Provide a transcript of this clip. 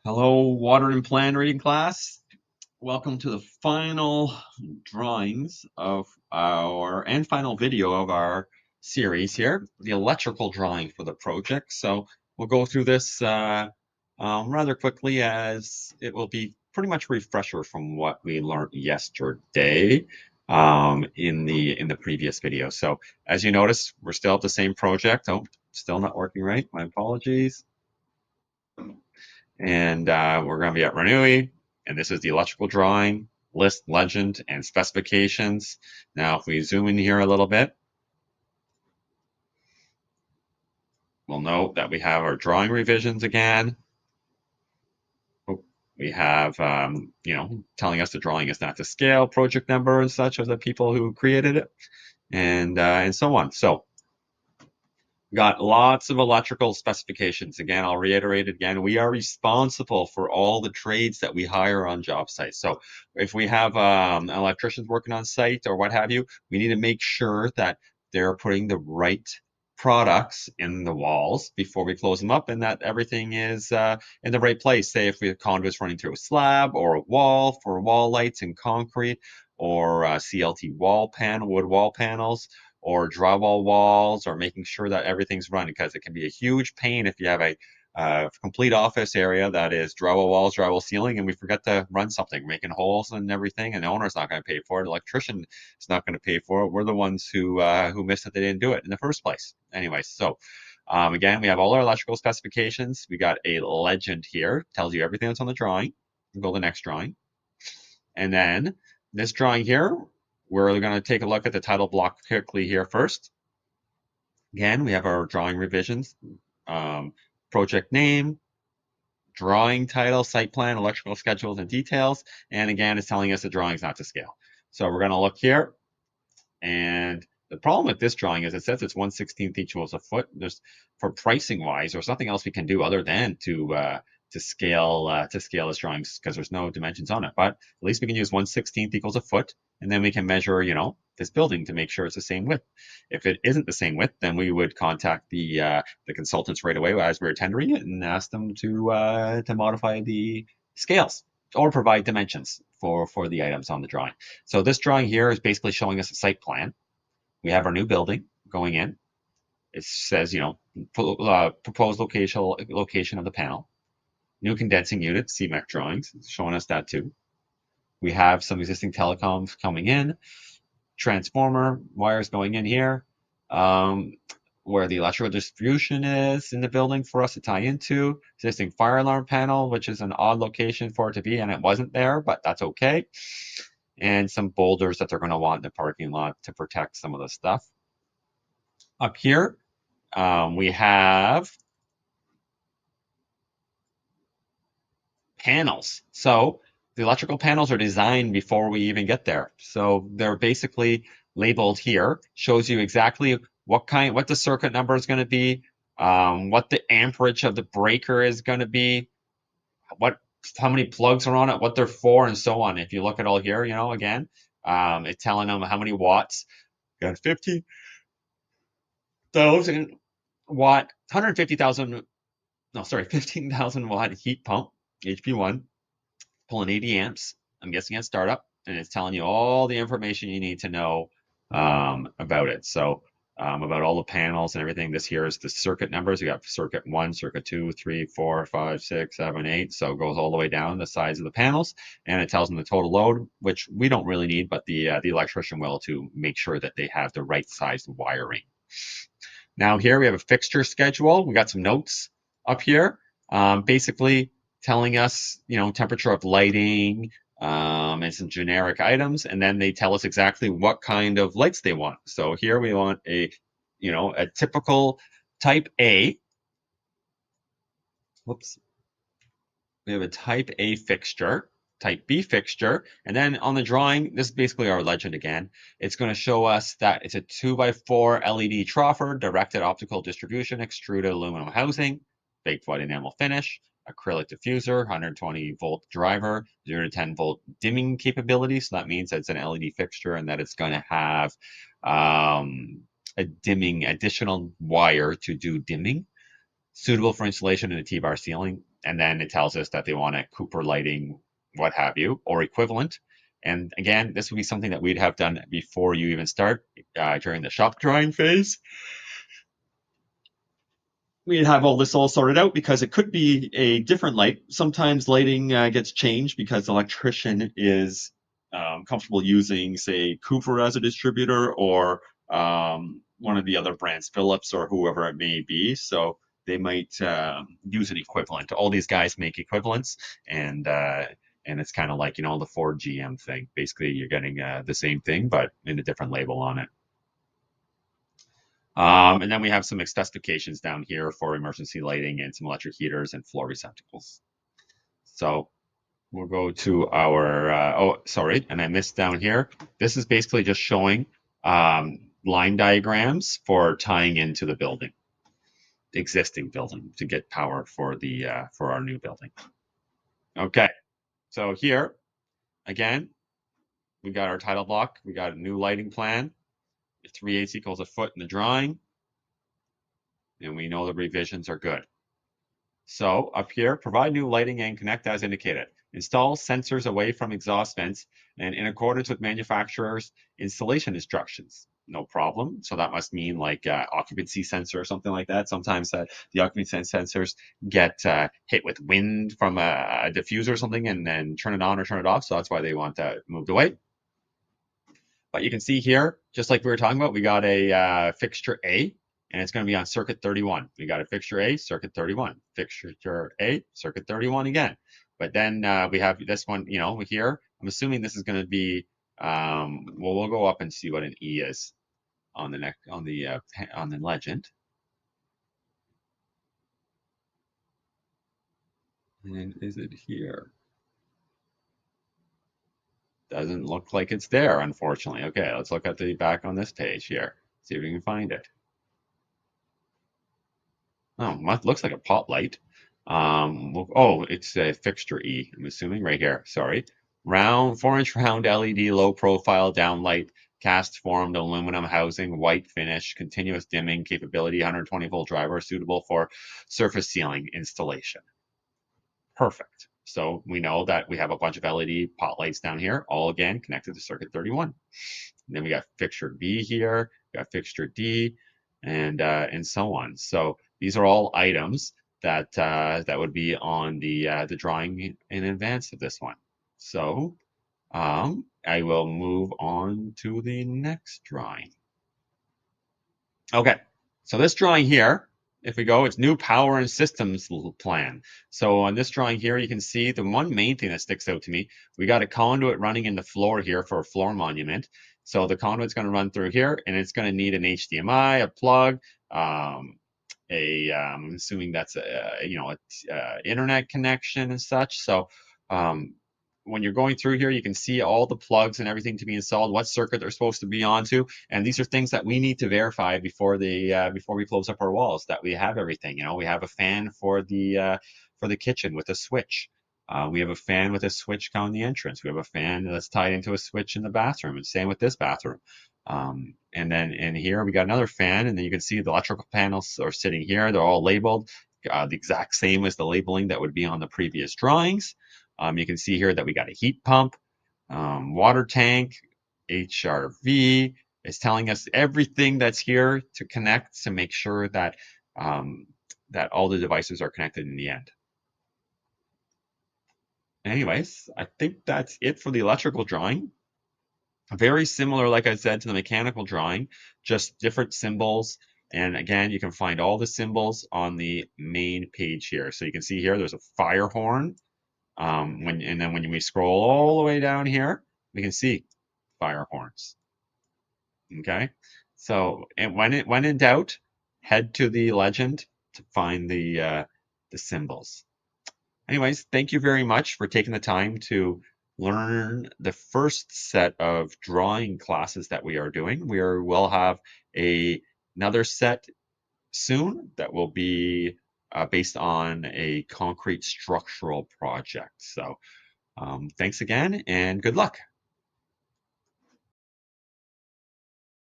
Hello, water and plan reading class. Welcome to the final drawings of and final video of our series here, the electrical drawing for the project. So we'll go through this rather quickly as it will be pretty much a refresher from what we learned yesterday in the previous video. So as you notice, we're still at the same project. Oh, still not working right. My apologies. And we're going to be at Renui, and this is the electrical drawing, list, legend, and specifications. Now, if we zoom in here a little bit, we'll note that we have our drawing revisions again. Oh, we have, telling us the drawing is not to scale, project number and such of the people who created it, and so on. So got lots of electrical specifications. Again, I'll reiterate it again. We are responsible for all the trades that we hire on job sites. So if we have electricians working on site or what have you, we need to make sure that they're putting the right products in the walls before we close them up and that everything is in the right place. Say if we have conduits running through a slab or a wall for wall lights and concrete or CLT wood wall panels or drywall walls or making sure that everything's running because it can be a huge pain if you have a complete office area that is drywall walls, drywall ceiling, and we forget to run something, making holes and everything, and the owner's not going to pay for it. The electrician is not going to pay for it. We're the ones who missed that they didn't do it in the first place. Anyway, so again, we have all our electrical specifications. We got a legend here, tells you everything that's on the drawing. Go to the next drawing. And then this drawing here, we're going to take a look at the title block quickly here first. Again, we have our drawing revisions, project name, drawing title, site plan, electrical schedules and details. And again, it's telling us the drawing is not to scale. So we're going to look here. And the problem with this drawing is it says it's 1/16 equals a foot. There's, for pricing wise, there's nothing else we can do other than to scale this drawing because there's no dimensions on it. But at least we can use 1/16 equals a foot, and then we can measure, this building to make sure it's the same width. If it isn't the same width, then we would contact the consultants right away as we were tendering it and ask them to modify the scales or provide dimensions for the items on the drawing. So this drawing here is basically showing us a site plan. We have our new building going in. It says, proposed location of the panel. New condensing unit, CMEC drawings, showing us that too. We have some existing telecoms coming in, transformer, wires going in here, where the electrical distribution is in the building for us to tie into, existing fire alarm panel, which is an odd location for it to be, and it wasn't there, but that's okay. And some boulders that they're going to want in the parking lot to protect some of the stuff. Up here, we have panels. So the electrical panels are designed before we even get there. So they're basically labeled here, shows you exactly what the circuit number is going to be, what the amperage of the breaker is going to be, how many plugs are on it, what they're for, and so on. If you look at all here, again, it's telling them how many watts. Got 15,000 watt, 150,000, no, sorry, 15,000 watt heat pump, HP1, pulling 80 amps. I'm guessing at startup, and it's telling you all the information you need to know about it. So about all the panels and everything. This here is the circuit numbers. You got circuit 1, circuit 2, 3, 4, 5, 6, 7, 8. So it goes all the way down the size of the panels, and it tells them the total load, which we don't really need, but the electrician will to make sure that they have the right size wiring. Now here we have a fixture schedule. We got some notes up here, basically telling us, temperature of lighting, and some generic items, and then they tell us exactly what kind of lights they want. So here we want a typical type A. Whoops. We have a type A fixture, type B fixture, and then on the drawing, this is basically our legend again. It's going to show us that it's a 2x4 LED troffer, directed optical distribution, extruded aluminum housing, baked white enamel finish, acrylic diffuser, 120 volt driver, 0 to 10 volt dimming capability. So that means that it's an LED fixture and that it's going to have a dimming additional wire to do dimming. Suitable for installation in a T-bar ceiling. And then it tells us that they want a Cooper lighting, what have you, or equivalent. And again, this would be something that we'd have done before you even start during the shop drawing phase. We'd have all this all sorted out because it could be a different light. Sometimes lighting gets changed because the electrician is comfortable using, say, Cooper as a distributor or one of the other brands, Philips or whoever it may be. So they might use an equivalent. All these guys make equivalents, and it's kind of like the Ford GM thing. Basically, you're getting the same thing but in a different label on it. And then we have some specifications down here for emergency lighting and some electric heaters and floor receptacles. So we'll go to our, oh, sorry, and I missed down here. This is basically just showing line diagrams for tying into the building, the existing building, to get power for for our new building. Okay, so here, again, we got our title block. We got a new lighting plan. 3/8 equals a foot in the drawing. And we know the revisions are good. So up here, provide new lighting and connect as indicated. Install sensors away from exhaust vents and in accordance with manufacturer's installation instructions. No problem. So that must mean like occupancy sensor or something like that. Sometimes the occupancy sensors get hit with wind from a diffuser or something and then turn it on or turn it off. So that's why they want that moved away. But you can see here, just like we were talking about, we got a fixture A, and it's going to be on circuit 31. We got a fixture A, circuit 31. Fixture A, circuit 31 again. But then we have this one, here. I'm assuming this is going to be, well, we'll go up and see what an E is on the on the legend. And is it here? Doesn't look like it's there, unfortunately. Okay, let's look at the back on this page here. See if we can find it. Oh, looks like a pot light. Oh, it's a fixture E, I'm assuming, right here. Sorry. Round, 4-inch round LED, low profile downlight, cast formed aluminum housing, white finish, continuous dimming capability, 120 volt driver, suitable for surface ceiling installation. Perfect. So we know that we have a bunch of LED pot lights down here, all again connected to circuit 31. And then we got fixture B here, we got fixture D, and so on. So these are all items that that would be on the drawing in advance of this one. So I will move on to the next drawing. Okay, so this drawing here, if we go, it's new power and systems plan. So on this drawing here, you can see the one main thing that sticks out to me, we got a conduit running in the floor here for a floor monument. So the conduit's going to run through here, and it's going to need an HDMI, a plug, I'm assuming that's a internet connection and such. So when you're going through here, you can see all the plugs and everything to be installed, what circuit they're supposed to be onto, and these are things that we need to verify before we close up our walls that we have everything. We have a fan for the kitchen with a switch. We have a fan with a switch on the entrance. We have a fan that's tied into a switch in the bathroom. And same with this bathroom. And then in here we got another fan, and then you can see the electrical panels are sitting here. They're all labeled the exact same as the labeling that would be on the previous drawings. You can see here that we got a heat pump, water tank, HRV. It's telling us everything that's here to connect to make sure that that all the devices are connected in the end. Anyways, I think that's it for the electrical drawing. Very similar, like I said, to the mechanical drawing, just different symbols. And again, you can find all the symbols on the main page here. So you can see here, there's a fire horn. And then when we scroll all the way down here, we can see fire horns. Okay. So, and when in doubt, head to the legend to find the symbols. Anyways, thank you very much for taking the time to learn the first set of drawing classes that we are doing. We'll have another set soon that will be based on a concrete structural project. So thanks again and good luck.